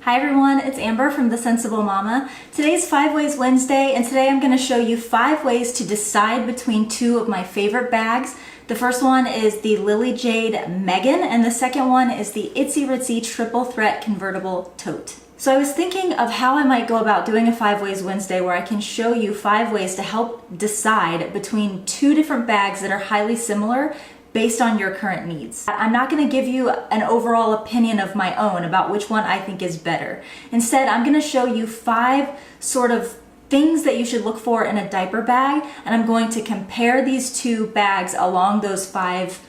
Hi everyone, it's Amber from The Sensible Mama. Today's 5 Ways Wednesday, and today I'm going to show you 5 ways to decide between two of my favorite bags. The first one is the Lily Jade Meggan, and the second one is the Itzy Ritzy Triple Threat Convertible Tote. So I was thinking of how I might go about doing a 5 Ways Wednesday where I can show you 5 ways to help decide between two different bags that are highly similar based on your current needs. I'm not going to give you an overall opinion of my own about which one I think is better. Instead, I'm going to show you 5 sort of things that you should look for in a diaper bag, and I'm going to compare these two bags along those 5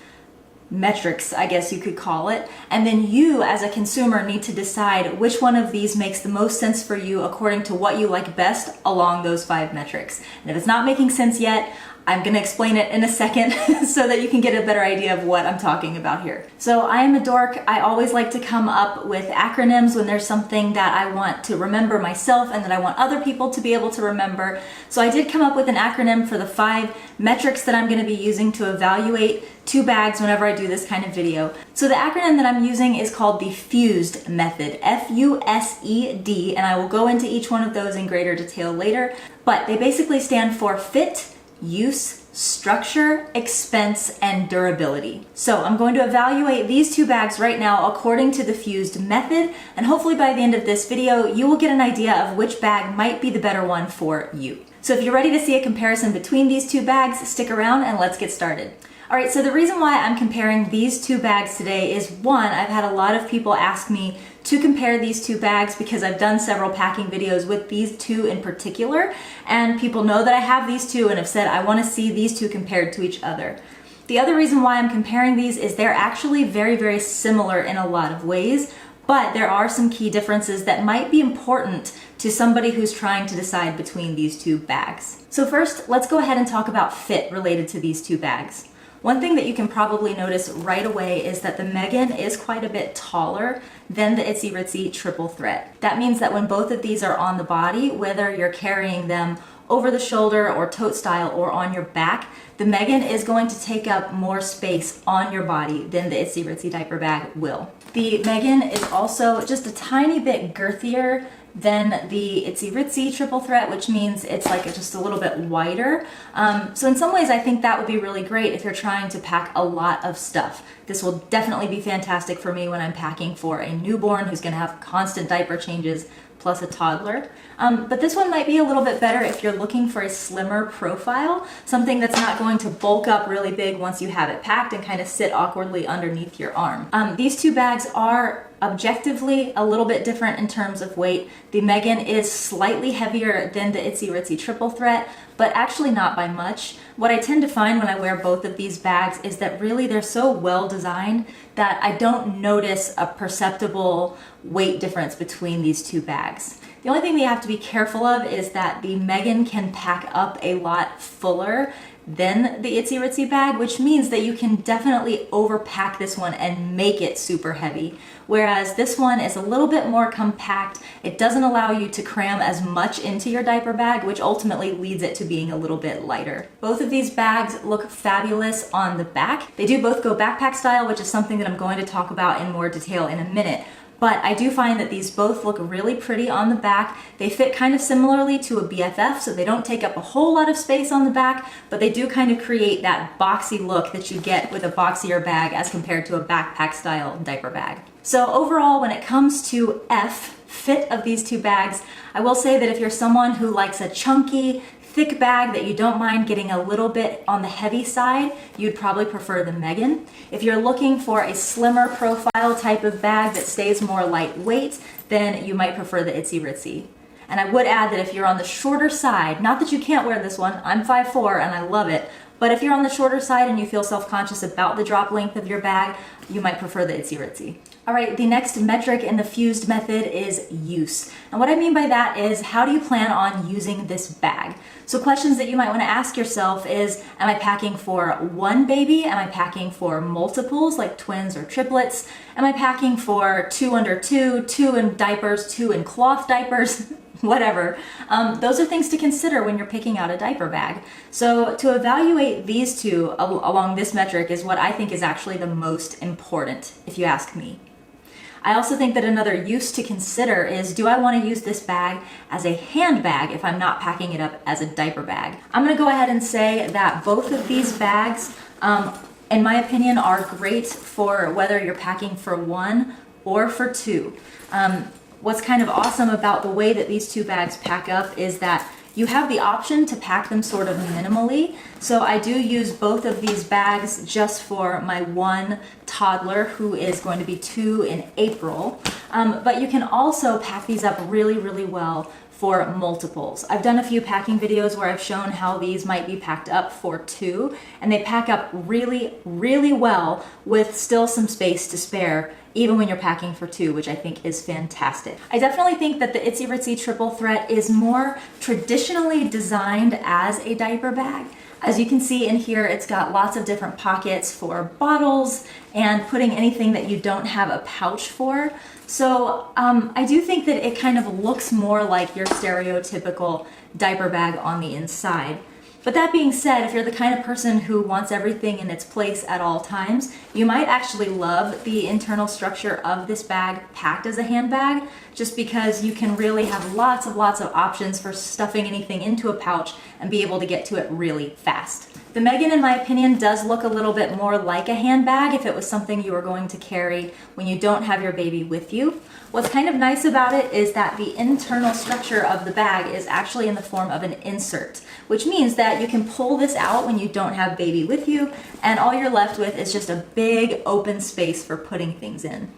metrics, I guess you could call it, and then you as a consumer need to decide which one of these makes the most sense for you according to what you like best along those 5 metrics. And if it's not making sense yet, I'm going to explain it in a second so that you can get a better idea of what I'm talking about here. So I am a dork. I always like to come up with acronyms when there's something that I want to remember myself and that I want other people to be able to remember. So I did come up with an acronym for the 5 metrics that I'm going to be using to evaluate two bags whenever I do this kind of video. So the acronym that I'm using is called the FUSED method, F-U-S-E-D, and I will go into each one of those in greater detail later, but they basically stand for fit, use, structure, expense, and durability. So I'm going to evaluate these two bags right now according to the FUSED method, and hopefully by the end of this video, you will get an idea of which bag might be the better one for you. So if you're ready to see a comparison between these two bags, stick around and let's get started. All right, so the reason why I'm comparing these two bags today is, one, I've had a lot of people ask me to compare these two bags because I've done several packing videos with these two in particular, and people know that I have these two and have said I want to see these two compared to each other. The other reason why I'm comparing these is they're actually very, very similar in a lot of ways, but there are some key differences that might be important to somebody who's trying to decide between these two bags. So first, let's go ahead and talk about fit related to these two bags. One thing that you can probably notice right away is that the Meggan is quite a bit taller than the Itzy Ritzy Triple Threat. That means that when both of these are on the body, whether you're carrying them over the shoulder or tote style or on your back, the Meggan is going to take up more space on your body than the Itzy Ritzy diaper bag will. The Meggan is also just a tiny bit girthier than the Itzy Ritzy Triple Threat, which means it's like just a little bit wider. So in some ways I think that would be really great if you're trying to pack a lot of stuff. This will definitely be fantastic for me when I'm packing for a newborn who's going to have constant diaper changes plus a toddler. But this one might be a little bit better if you're looking for a slimmer profile, something that's not going to bulk up really big once you have it packed and kind of sit awkwardly underneath your arm. These two bags are objectively a little bit different in terms of weight. The Meggan is slightly heavier than the Itzy Ritzy Triple Threat, but actually not by much. What I tend to find when I wear both of these bags is that really they're so well designed that I don't notice a perceptible weight difference between these two bags. The only thing that you have to be careful of is that the Meggan can pack up a lot fuller than the Itzy Ritzy bag, which means that you can definitely overpack this one and make it super heavy. Whereas this one is a little bit more compact. It doesn't allow you to cram as much into your diaper bag, which ultimately leads it to being a little bit lighter. Both of these bags look fabulous on the back. They do both go backpack style, which is something that I'm going to talk about in more detail in a minute. But I do find that these both look really pretty on the back. They fit kind of similarly to a BFF, so they don't take up a whole lot of space on the back, but they do kind of create that boxy look that you get with a boxier bag as compared to a backpack style diaper bag. So overall, when it comes to fit of these two bags, I will say that if you're someone who likes a chunky, thick bag that you don't mind getting a little bit on the heavy side, you'd probably prefer the Meggan. If you're looking for a slimmer profile type of bag that stays more lightweight, then you might prefer the Itzy Ritzy. And I would add that if you're on the shorter side, not that you can't wear this one, I'm 5'4" and I love it, but if you're on the shorter side and you feel self-conscious about the drop length of your bag, you might prefer the Itzy Ritzy. All right, the next metric in the FUSED method is use. And what I mean by that is, how do you plan on using this bag? So questions that you might want to ask yourself is, am I packing for one baby? Am I packing for multiples like twins or triplets? Am I packing for 2 under 2, 2 in diapers, 2 in cloth diapers? Whatever. Those are things to consider when you're picking out a diaper bag. So to evaluate these two along this metric is what I think is actually the most important, if you ask me. I also think that another use to consider is, do I want to use this bag as a handbag if I'm not packing it up as a diaper bag? I'm going to go ahead and say that both of these bags, in my opinion, are great for whether you're packing for one or for two. What's kind of awesome about the way that these two bags pack up is that you have the option to pack them sort of minimally. So I do use both of these bags just for my one toddler who is going to be 2 in April. But you can also pack these up really, really well for multiples. I've done a few packing videos where I've shown how these might be packed up for 2, and they pack up really, really well with still some space to spare, even when you're packing for 2, which I think is fantastic. I definitely think that the Itzy Ritzy Triple Threat is more traditionally designed as a diaper bag. As you can see in here, it's got lots of different pockets for bottles and putting anything that you don't have a pouch for. So I do think that it kind of looks more like your stereotypical diaper bag on the inside. But that being said, if you're the kind of person who wants everything in its place at all times, you might actually love the internal structure of this bag packed as a handbag, just because you can really have lots of options for stuffing anything into a pouch and be able to get to it really fast. The Meggan, in my opinion, does look a little bit more like a handbag if it was something you were going to carry when you don't have your baby with you. What's kind of nice about it is that the internal structure of the bag is actually in the form of an insert, which means that you can pull this out when you don't have baby with you, and all you're left with is just a big open space for putting things in.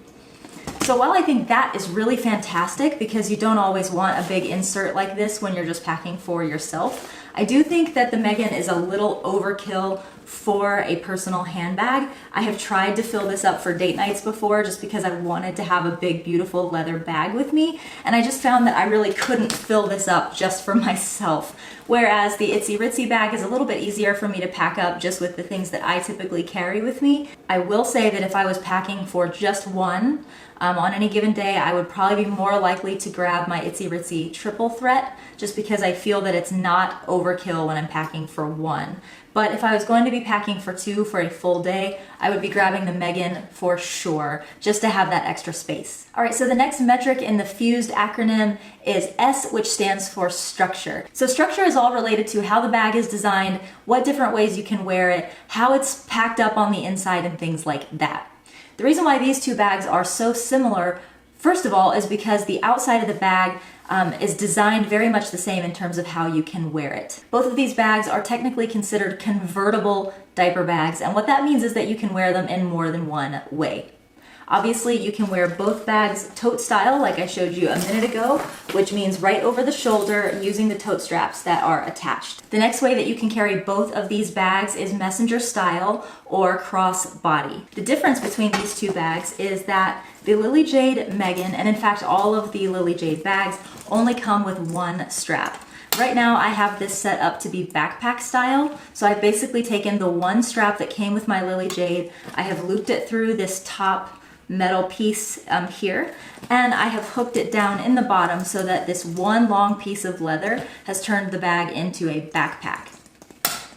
So while I think that is really fantastic because you don't always want a big insert like this when you're just packing for yourself, I do think that the Meggan is a little overkill for a personal handbag. I have tried to fill this up for date nights before just because I wanted to have a big, beautiful leather bag with me, and I just found that I really couldn't fill this up just for myself. Whereas the Itzy Ritzy bag is a little bit easier for me to pack up just with the things that I typically carry with me. I will say that if I was packing for just one, on any given day, I would probably be more likely to grab my Itzy Ritzy Triple Threat just because I feel that it's not overkill when I'm packing for one. But if I was going to be packing for 2 for a full day, I would be grabbing the Meggan for sure, just to have that extra space. All right, so the next metric in the FUSED acronym is S, which stands for structure. So structure is all related to how the bag is designed, what different ways you can wear it, how it's packed up on the inside, and things like that. The reason why these two bags are so similar, first of all, is because the outside of the bag is designed very much the same in terms of how you can wear it. Both of these bags are technically considered convertible diaper bags, and what that means is that you can wear them in more than one way. Obviously, you can wear both bags tote style, like I showed you a minute ago, which means right over the shoulder using the tote straps that are attached. The next way that you can carry both of these bags is messenger style or cross body. The difference between these two bags is that the Lily Jade Meggan, and in fact all of the Lily Jade bags, only come with one strap. Right now I have this set up to be backpack style, so I've basically taken the one strap that came with my Lily Jade, I have looped it through this top metal piece here, and I have hooked it down in the bottom so that this one long piece of leather has turned the bag into a backpack.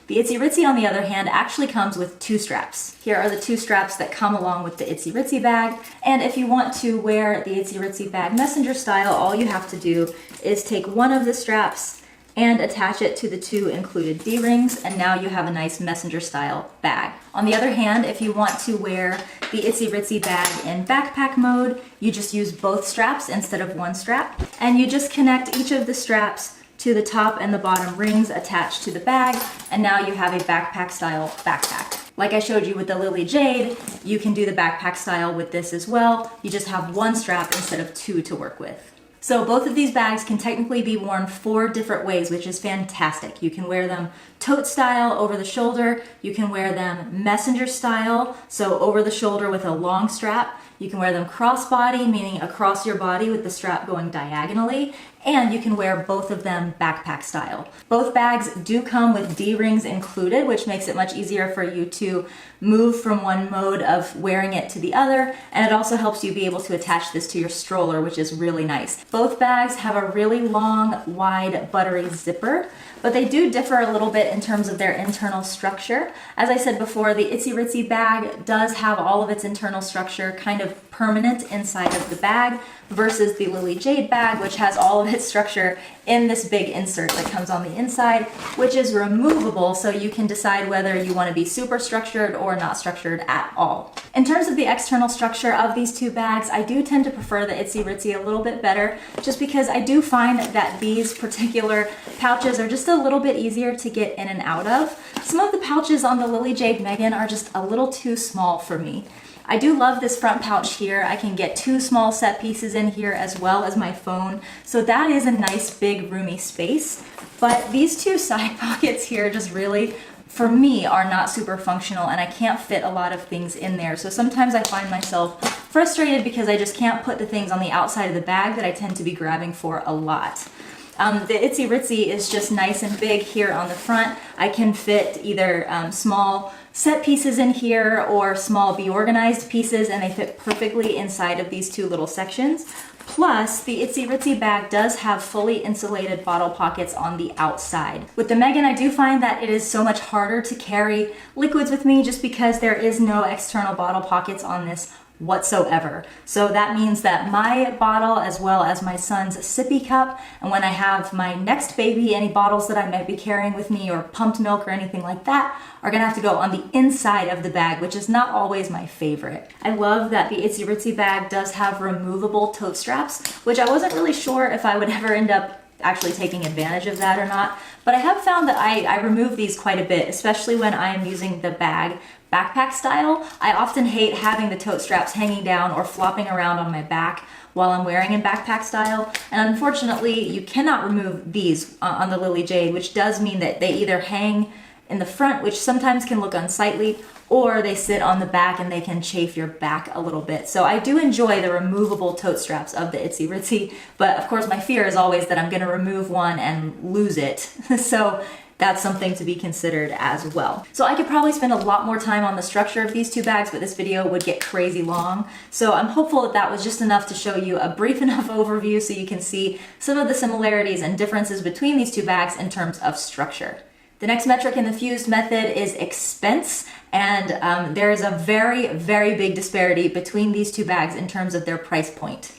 The Itzy Ritzy, on the other hand, actually comes with 2 straps. Here are the 2 straps that come along with the Itzy Ritzy bag, and if you want to wear the Itzy Ritzy bag messenger style, all you have to do is take one of the straps and attach it to the 2 included D-rings, and now you have a nice messenger style bag. On the other hand, if you want to wear the Itzy Ritzy bag in backpack mode, you just use both straps instead of one strap, and you just connect each of the straps to the top and the bottom rings attached to the bag, and now you have a backpack style backpack. Like I showed you with the Lily Jade, you can do the backpack style with this as well. You just have one strap instead of 2 to work with. So both of these bags can technically be worn 4 different ways, which is fantastic. You can wear them tote style over the shoulder, you can wear them messenger style, so over the shoulder with a long strap, you can wear them crossbody, meaning across your body with the strap going diagonally, and you can wear both of them backpack style. Both bags do come with D-rings included, which makes it much easier for you to move from one mode of wearing it to the other, and it also helps you be able to attach this to your stroller, which is really nice. Both bags have a really long, wide Buttery zipper, but they do differ a little bit in terms of their internal structure. As I said before, the Itzy Ritzy bag does have all of its internal structure kind of permanent inside of the bag versus the Lily Jade bag, which has all of its structure in this big insert that comes on the inside, which is removable, so you can decide whether you want to be super structured or not structured at all. In terms of the external structure of these two bags, I do tend to prefer the Itzy Ritzy a little bit better, just because I do find that these particular pouches are just a little bit easier to get in and out of. Some of the pouches on the Lily Jade Meggan are just a little too small for me. I do love this front pouch here. I can get 2 small set pieces in here as well as my phone. So that is a nice big roomy space. But these 2 side pockets here just really, for me, are not super functional, and I can't fit a lot of things in there. So sometimes I find myself frustrated because I just can't put the things on the outside of the bag that I tend to be grabbing for a lot. The Itzy Ritzy is just nice and big here on the front. I can fit either small set pieces in here or small be organized pieces, and they fit perfectly inside of these 2 little sections. Plus, the Itzy Ritzy bag does have fully insulated bottle pockets on the outside. With the Meggan, I do find that it is so much harder to carry liquids with me just because there is no external bottle pockets on this whatsoever. So that means that my bottle, as well as my son's sippy cup, and when I have my next baby, any bottles that I might be carrying with me or pumped milk or anything like that, are gonna have to go on the inside of the bag, which is not always my favorite. I love that the Itzy Ritzy bag does have removable tote straps, which I wasn't really sure if I would ever end up actually taking advantage of that or not, but I have found that I remove these quite a bit, especially when I am using the bag backpack style. I often hate having the tote straps hanging down or flopping around on my back while I'm wearing in backpack style, and unfortunately you cannot remove these on the Lily Jade, which does mean that they either hang in the front, which sometimes can look unsightly, or they sit on the back and they can chafe your back a little bit. So I do enjoy the removable tote straps of the Itzy Ritzy, but of course my fear is always that I'm gonna remove one and lose it. So that's something to be considered as well. So I could probably spend a lot more time on the structure of these 2 bags, but this video would get crazy long. So I'm hopeful that that was just enough to show you a brief enough overview so you can see some of the similarities and differences between these 2 bags in terms of structure. The next metric in the fused method is expense, and there is a very, very big disparity between these 2 bags in terms of their price point.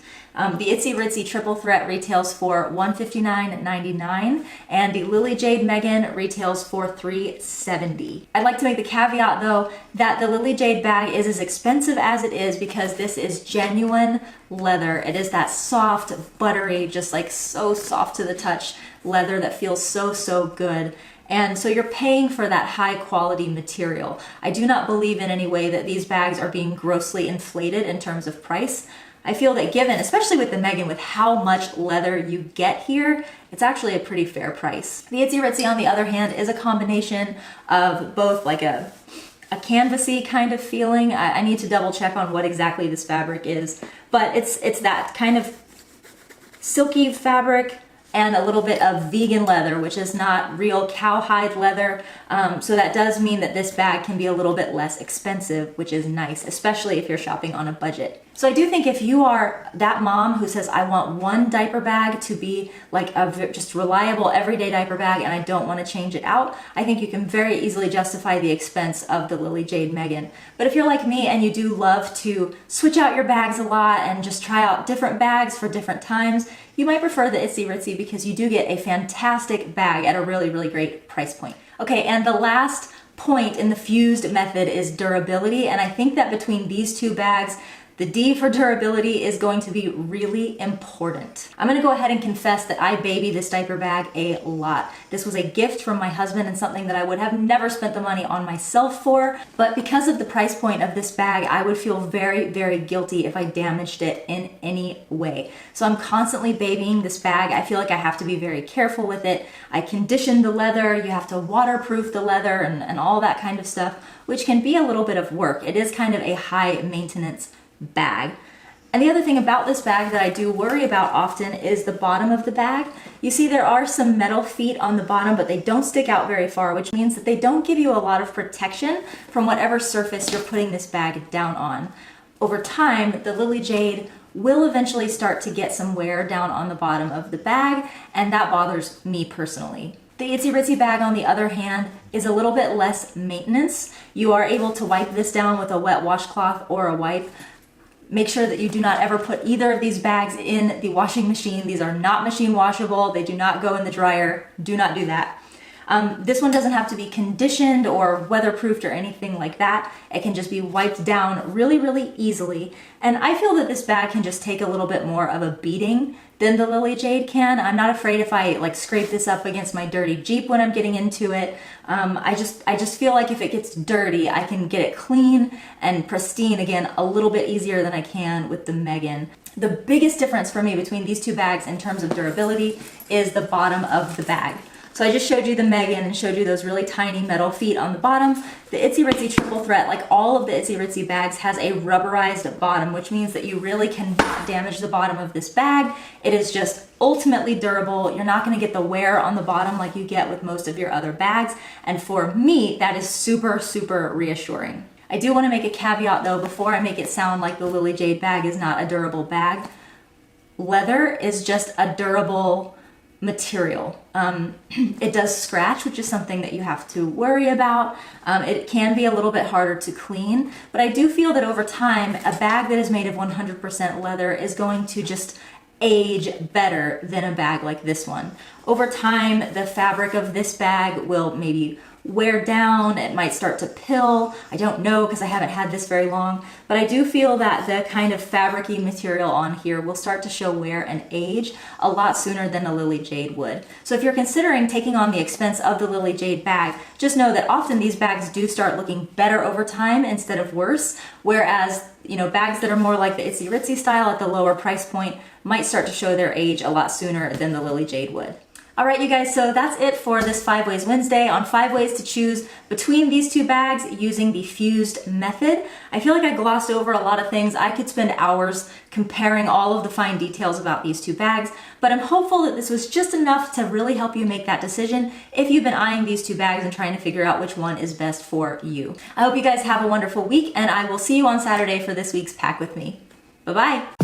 The Itzy Ritzy Triple Threat retails for $159.99, and the Lily Jade Meggan retails for $370. I'd like to make the caveat though that the Lily Jade bag is as expensive as it is because this is genuine leather. It is that soft, buttery, just like so soft to the touch leather that feels so, so good. And so you're paying for that high quality material. I do not believe in any way that these bags are being grossly inflated in terms of price. I feel that given, especially with the Meggan, with how much leather you get here, it's actually a pretty fair price. The Itzy Ritzy, on the other hand, is a combination of both like a canvasy kind of feeling. I need to double check on what exactly this fabric is, but it's that kind of silky fabric and a little bit of vegan leather, which is not real cowhide leather. So that does mean that this bag can be a little bit less expensive, which is nice, especially if you're shopping on a budget. So I do think if you are that mom who says, I want one diaper bag to be like a just reliable everyday diaper bag and I don't want to change it out, I think you can very easily justify the expense of the Lily Jade Meggan. But if you're like me and you do love to switch out your bags a lot and just try out different bags for different times, you might prefer the Itzy Ritzy because you do get a fantastic bag at a really, really great price point. Okay, and the last point in the fused method is durability, and I think that between these 2 bags, the D for durability is going to be really important. I'm gonna go ahead and confess that I baby this diaper bag a lot. This was a gift from my husband and something that I would have never spent the money on myself for, but because of the price point of this bag, I would feel very, very guilty if I damaged it in any way. So I'm constantly babying this bag. I feel like I have to be very careful with it. I condition the leather, you have to waterproof the leather and all that kind of stuff, which can be a little bit of work. It is kind of a high maintenance bag. And the other thing about this bag that I do worry about often is the bottom of the bag. You see there are some metal feet on the bottom, but they don't stick out very far, which means that they don't give you a lot of protection from whatever surface you're putting this bag down on. Over time, the Lily Jade will eventually start to get some wear down on the bottom of the bag, and that bothers me personally. The Itsy Ritzy bag, on the other hand, is a little bit less maintenance. You are able to wipe this down with a wet washcloth or a wipe. Make sure that you do not ever put either of these bags in the washing machine. These are not machine washable. They do not go in the dryer. Do not do that. This one doesn't have to be conditioned or weatherproofed or anything like that. It can just be wiped down really, really easily. And I feel that this bag can just take a little bit more of a beating than the Lily Jade can. I'm not afraid if I like scrape this up against my dirty Jeep when I'm getting into it. I just feel like if it gets dirty, I can get it clean and pristine again a little bit easier than I can with the Meggan. The biggest difference for me between these two bags in terms of durability is the bottom of the bag. So I just showed you the Meggan and showed you those really tiny metal feet on the bottom. The Itzy Ritzy Triple Threat, like all of the Itzy Ritzy bags, has a rubberized bottom, which means that you really cannot damage the bottom of this bag. It is just ultimately durable. You're not going to get the wear on the bottom like you get with most of your other bags. And for me, that is super, super reassuring. I do want to make a caveat though, before I make it sound like the Lily Jade bag is not a durable bag. Leather is just a durable material. It does scratch, which is something that you have to worry about. It can be a little bit harder to clean, but I do feel that over time, a bag that is made of 100% leather is going to just age better than a bag like this one. Over time, the fabric of this bag will maybe wear down, it might start to pill. I don't know because I haven't had this very long, but I do feel that the kind of fabric-y material on here will start to show wear and age a lot sooner than a Lily Jade would. So if you're considering taking on the expense of the Lily Jade bag, just know that often these bags do start looking better over time instead of worse, whereas bags that are more like the Itsy Ritzy style at the lower price point might start to show their age a lot sooner than the Lily Jade would. All right, you guys, so that's it for this 5 Ways Wednesday on 5 ways to choose between these two bags using the fused method. I feel like I glossed over a lot of things. I could spend hours comparing all of the fine details about these two bags, but I'm hopeful that this was just enough to really help you make that decision if you've been eyeing these two bags and trying to figure out which one is best for you. I hope you guys have a wonderful week, and I will see you on Saturday for this week's Pack With Me. Bye-bye.